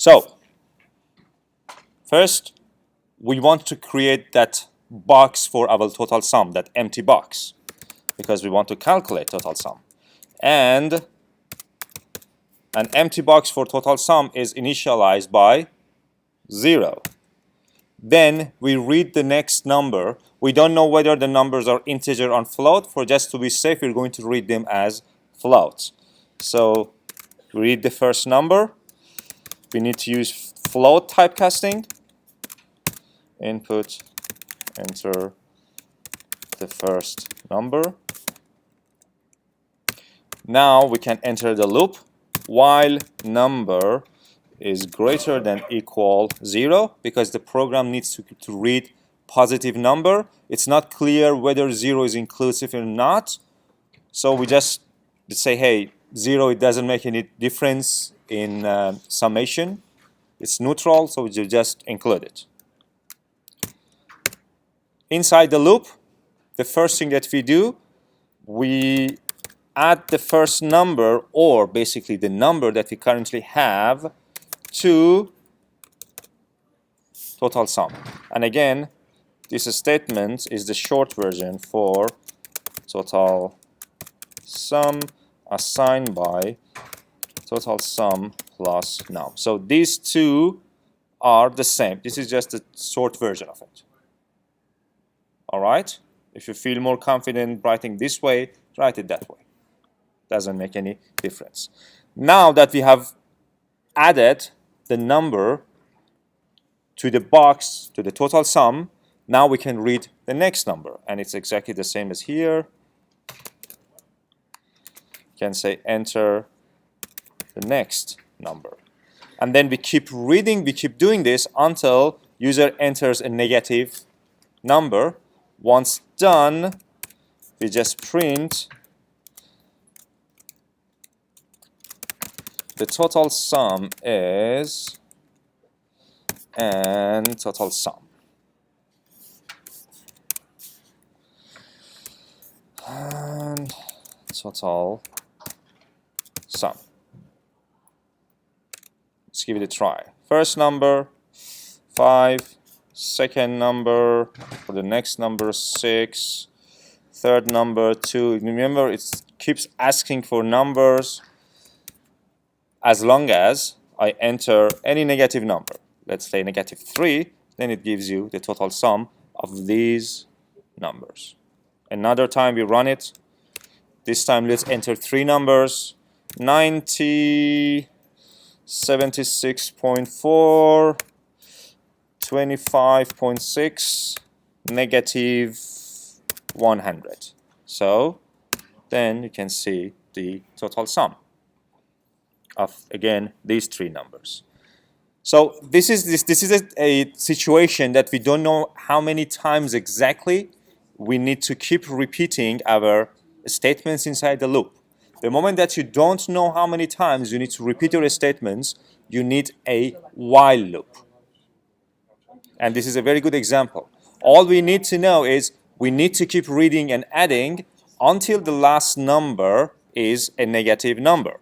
So first, we want to create that box for our total sum, that empty box, because we want to calculate total sum. And an empty box for total sum is initialized by 0. Then we read the next number. We don't know whether the numbers are integer or float. For just to be safe, we're going to read them as float. So read the first number. We need to use float typecasting. Input, enter the first number. Now we can enter the loop while number is greater than equal 0, because the program needs to read positive number. It's not clear whether 0 is inclusive or not. So we just say, hey, 0, it doesn't make any difference in summation. It's neutral, so we just include it. Inside the loop, the first thing that we do, we add the first number, or basically the number that we currently have, to total sum. And again, this statement is the short version for total sum assigned by total sum plus num. So these two are the same. This is just a short version of it. All right? If you feel more confident writing this way, write it that way. Doesn't make any difference. Now that we have added the number to the box, to the total sum, now we can read the next number. And it's exactly the same as here. You can say enter the next number. And then we keep reading, we keep doing this until user enters a negative number. Once done, we just print the total sum is, and total sum. And total sum. Let's give it a try. First number, 5. Second number, for the next number, 6. Third number, 2. Remember, it keeps asking for numbers as long as I enter any negative number. Let's say negative 3, then it gives you the total sum of these numbers. Another time we run it. This time let's enter 3 numbers. 90, 76.4, 25.6, negative 100. So then you can see the total sum of, again, these 3 numbers. So this is a situation that we don't know how many times exactly we need to keep repeating our statements inside the loop. The moment that you don't know how many times you need to repeat your statements, you need a while loop. And this is a very good example. All we need to know is we need to keep reading and adding until the last number is a negative number.